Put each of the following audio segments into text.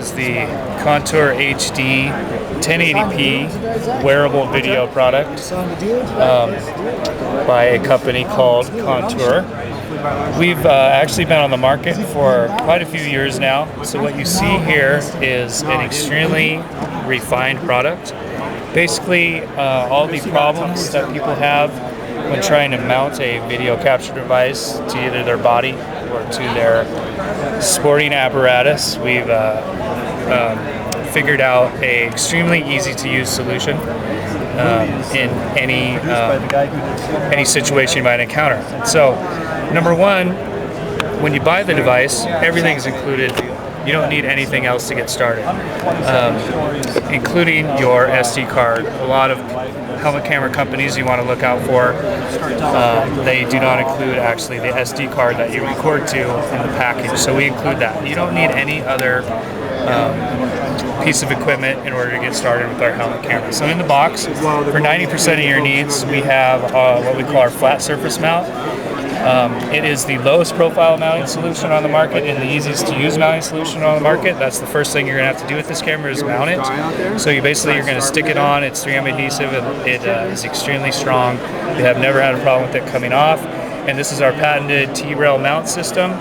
is the ContourHD 1080p wearable video product by a company called Contour. We've actually been on the market for quite a few years now. So what you see here is an extremely refined product. Basically, all the problems that people have when trying to mount a video capture device to either their body or to their sporting apparatus, we've figured out an extremely easy to use solution in any situation you might encounter. So, number one, when you buy the device, everything's included. You don't need anything else to get started, including your SD card. A lot of helmet camera companies you want to look out for, they do not include actually the SD card that you record to in the package, so we include that. You don't need any other piece of equipment in order to get started with our helmet camera. So in the box, for 90% of your needs, we have what we call our flat surface mount. It is the lowest profile mounting solution on the market and the easiest to use mounting solution on the market. That's the first thing you're going to have to do with this camera is mount it. So you're going to stick it on. It's 3M adhesive. It is extremely strong. We have never had a problem with it coming off. And this is our patented T-rail mount system,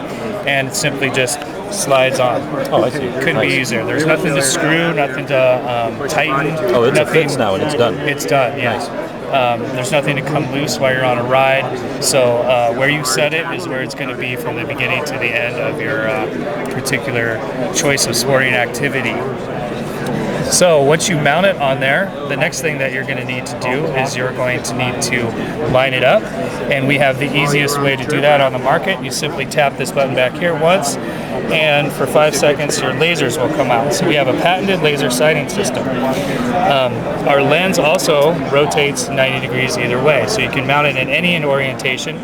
and it simply just slides on. Oh, I see. Couldn't be easier. There's nothing to screw, nothing to tighten. Oh, it's a fix now and it's done. It's done, yes. Nice. There's nothing to come loose while you're on a ride. So where you set it is where it's going to be from the beginning to the end of your particular choice of sporting activity. So once you mount it on there, the next thing that you're going to need to do is you're going to need to line it up. And we have the easiest way to do that on the market. You simply tap this button back here once, and for 5 seconds your lasers will come out. So we have a patented laser sighting system. Our lens also rotates 90 degrees either way, so you can mount it in any orientation.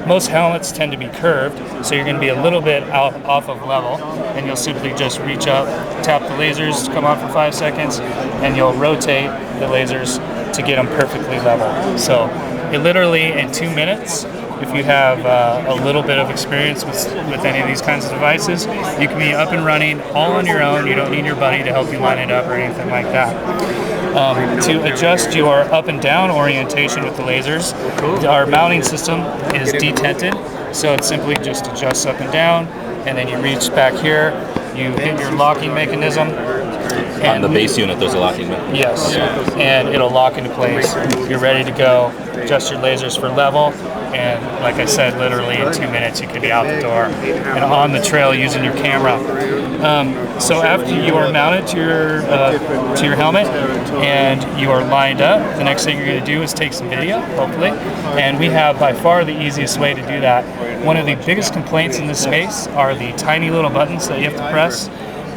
Most helmets tend to be curved, so you're going to be a little bit off of level, and you'll simply just reach up, tap the lasers, come on for 5 seconds, and you'll rotate the lasers to get them perfectly level. So it literally, in 2 minutes, if you have a little bit of experience with any of these kinds of devices, you can be up and running all on your own. You don't need your buddy to help you line it up or anything like that. To adjust your up and down orientation with the lasers, our mounting system is detented, so it simply just adjusts up and down, and then you reach back here, you hit your locking mechanism. On the base unit, there's a locking mechanism. Yes, and it'll lock into place. You're ready to go. Adjust your lasers for level, and like I said, literally in 2 minutes you could be out the door and on the trail using your camera. So after you are mounted to your helmet and you are lined up, the next thing you're going to do is take some video, hopefully. And we have by far the easiest way to do that. One of the biggest complaints in this space are the tiny little buttons that you have to press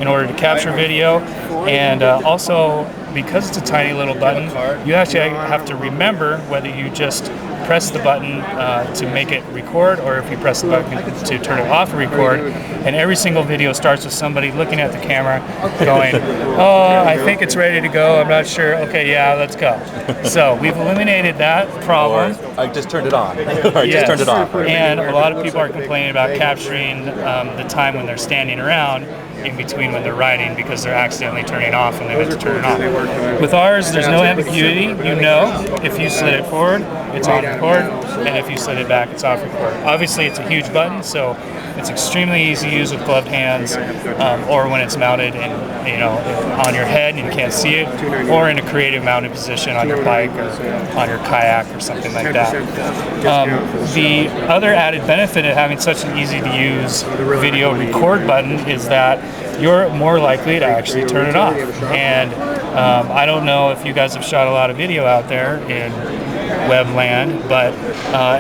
in order to capture video, and also because it's a tiny little button, you actually have to remember whether you just press the button to make it record, or if you press the button to turn it off and record. And every single video starts with somebody looking at the camera going, oh, I think it's ready to go, I'm not sure, okay, yeah, let's go. So we've eliminated that problem. Or I just turned it on, or I just turned it off. And a lot of people are complaining about capturing the time when they're standing around in between when they're riding because they're accidentally turning off and they meant to turn it on. With ours, there's no ambiguity. You know, if you slid it forward, it's on record, and if you slid it back, it's off record. Obviously, it's a huge button, so it's extremely easy to use with gloved hands, or when it's mounted and on your head and you can't see it, or in a creative mounted position on your bike or on your kayak or something like that. The other added benefit of having such an easy to use video record button is that you're more likely to actually turn it off. And I don't know if you guys have shot a lot of video out there in webland, but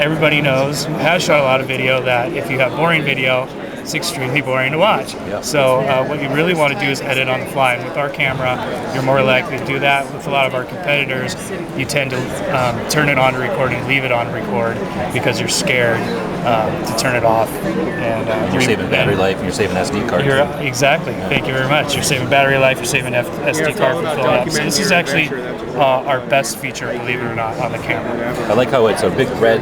everybody knows who has shot a lot of video that if you have boring video, it's extremely boring to watch. Yeah. So what you really want to do is edit on the fly. And with our camera, you're more likely to do that. With a lot of our competitors, you tend to turn it on to record and leave it on record because you're scared to turn it off. And you're saving battery life, and you're saving SD card. Exactly. Thank you very much. You're saving battery life, you're saving SD card for filling up. So this is actually our best feature, believe it or not, on the camera. I like how it's a big red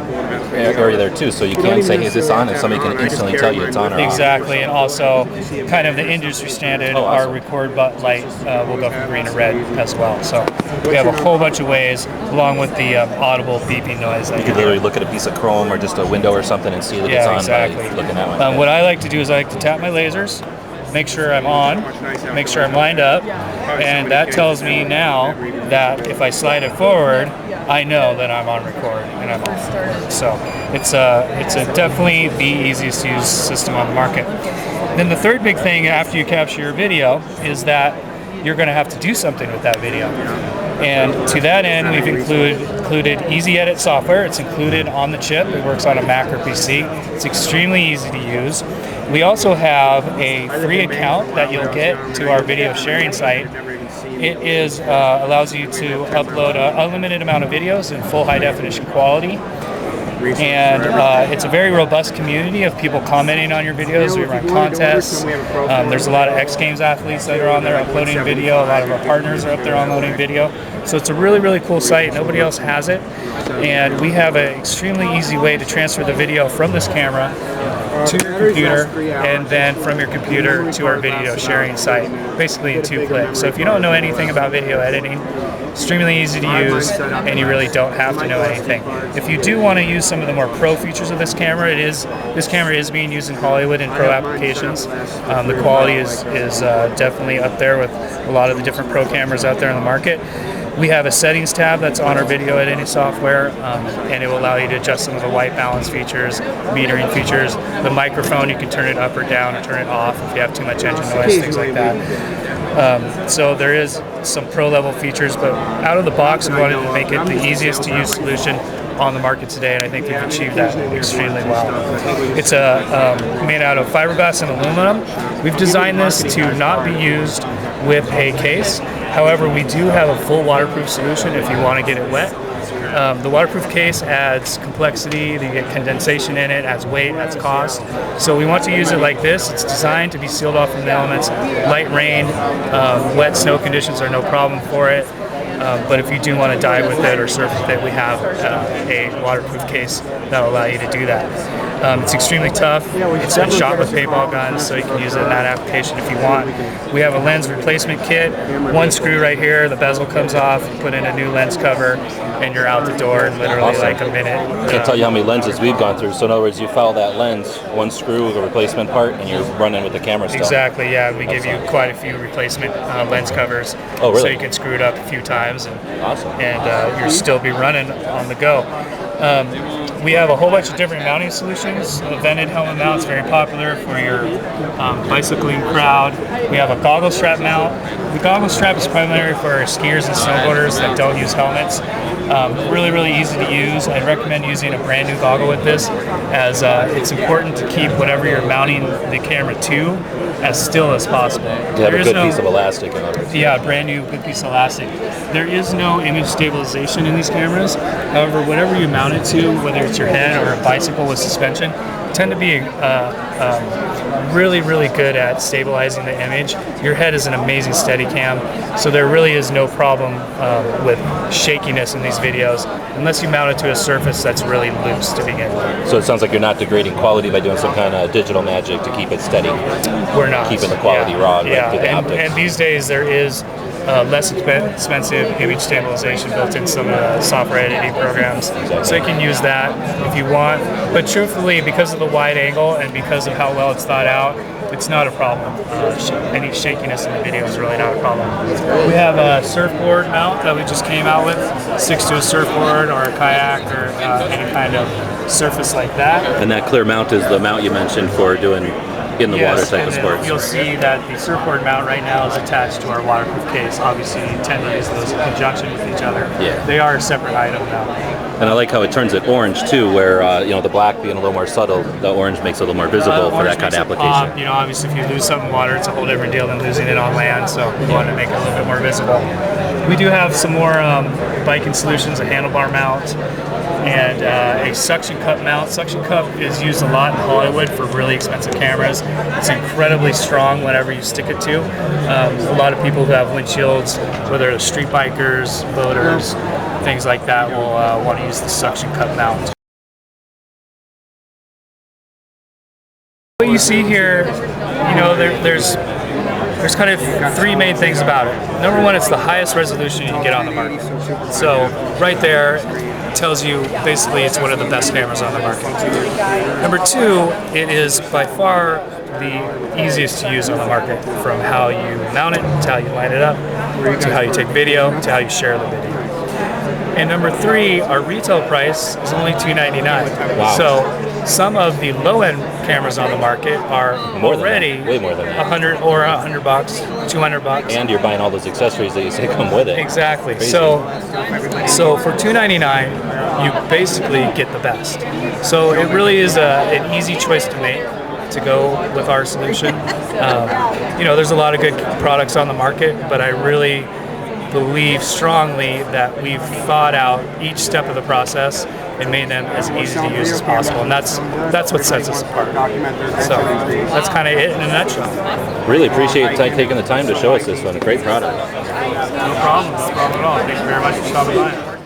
area there too, so you can say, is this on? And somebody can instantly tell you it's on or off. exactly, and also kind of the industry standard, our record light will go from green to red as well. So we have a whole bunch of ways, along with the audible beeping noise. You can literally look at a piece of chrome or just a window or something and see that it's on by looking at one. What I like to do is I like to tap my lasers, make sure I'm on, make sure I'm lined up, and that tells me now that if I slide it forward, I know that I'm on record and I'm on. So it's a definitely the easiest to use system on the market. Then the third big thing after you capture your video is that you're going to have to do something with that video. And to that end, we've included Easy Edit software. It's included on the chip. It works on a Mac or PC. It's extremely easy to use. We also have a free account that you'll get to our video sharing site. It allows you to upload an unlimited amount of videos in full high definition quality. And it's a very robust community of people commenting on your videos. We run contests. There's a lot of X Games athletes that are on there uploading video. A lot of our partners are up there uploading video. So it's a really, really cool site. Nobody else has it. And we have an extremely easy way to transfer the video from this camera to your computer, and then from your computer to our video sharing site, basically in 2 clicks. So if you don't know anything about video editing, extremely easy to use, and you really don't have to know anything. If you do want to use some of the more pro features of this camera, this camera is being used in Hollywood in pro applications. The quality is definitely up there with a lot of the different pro cameras out there in the market. We have a settings tab that's on our video editing software, and it will allow you to adjust some of the white balance features, metering features. The microphone, you can turn it up or down or turn it off if you have too much engine noise, things like that. So there is some pro level features, but out of the box, we wanted to make it the easiest to use solution on the market today, and I think we've achieved that extremely well. It's made out of fiberglass and aluminum. We've designed this to not be used with a case. However, we do have a full waterproof solution if you want to get it wet. The waterproof case adds complexity, you get condensation in it, adds weight, adds cost. So we want to use it like this. It's designed to be sealed off from the elements. Light rain, wet snow conditions are no problem for it. But if you do want to dive with it or surf with it, we have a waterproof case that will allow you to do that. It's extremely tough. It's been shot with paintball guns, so you can use it in that application if you want. We have a lens replacement kit. One screw right here, the bezel comes off, put in a new lens cover, and you're out the door in literally like a minute. I can't tell you how many lenses we've gone through. So in other words, you follow that lens, one screw, a replacement part, and you're running with the camera still. Exactly, yeah. We give you quite a few replacement lens covers. Oh, really? So you can screw it up a few times, and you'll still be running on the go. We have a whole bunch of different mounting solutions. A vented helmet mount is very popular for your bicycling crowd. We have a goggle strap mount. The goggle strap is primarily for our skiers and snowboarders that don't use helmets. Really, really easy to use. I'd recommend using a brand new goggle with this, as it's important to keep whatever you're mounting the camera to as still as possible. You have a good piece of elastic in it. Yeah, brand new good piece of elastic. There is no image stabilization in these cameras. However, whatever you mount it to, whether it's your head or a bicycle with suspension, tend to be really, really good at stabilizing the image. Your head is an amazing Steadicam, so there really is no problem with shakiness in these videos, unless you mount it to a surface that's really loose to begin with. So it sounds like you're not degrading quality by doing some kind of digital magic to keep it steady. We're not. Keeping the quality raw. Yeah, through the optics. And these days there is less expensive image stabilization built in some software editing programs. So you can use that if you want. But truthfully, because of the wide angle and because of how well it's thought out, it's not a problem. Any shakiness in the video is really not a problem. We have a surfboard mount that we just came out with. Sticks to a surfboard or a kayak or any kind of surface like that. And that clear mount is the mount you mentioned for doing in the water type of sports. You'll see that the surfboard mount right now is attached to our waterproof case. Obviously, you tend to use those in conjunction with each other. Yeah. They are a separate item now. And I like how it turns it orange too, where the black being a little more subtle, the orange makes it a little more visible for that kind of application. Obviously, if you lose something in water, it's a whole different deal than losing it on land. So we wanted to make it a little bit more visible. We do have some more biking solutions, a handlebar mount, and a suction cup mount. Suction cup is used a lot in Hollywood for really expensive cameras. It's incredibly strong whenever you stick it to. A lot of people who have windshields, whether they're street bikers, boaters, things like that, will want to use the suction cup mount. What you see here, there's kind of three main things about it. Number one, it's the highest resolution you can get on the market. So right there tells you basically it's one of the best cameras on the market. Number two, it is by far the easiest to use on the market, from how you mount it, to how you line it up, to how you take video, to how you share the video. And number three, our retail price is only $299. Wow. So some of the low-end cameras on the market are already way more than that. $100 or $100, $200. And you're buying all those accessories that you say come with it. Exactly. Crazy. So for $299, you basically get the best. So it really is an easy choice to make, to go with our solution. There's a lot of good products on the market, but I really believe strongly that we've thought out each step of the process and made them as easy to use as possible, and that's what sets us apart. So that's kind of it in a nutshell. Really appreciate taking the time to show us this one. Great product. No problem at all. Thank you very much for stopping by.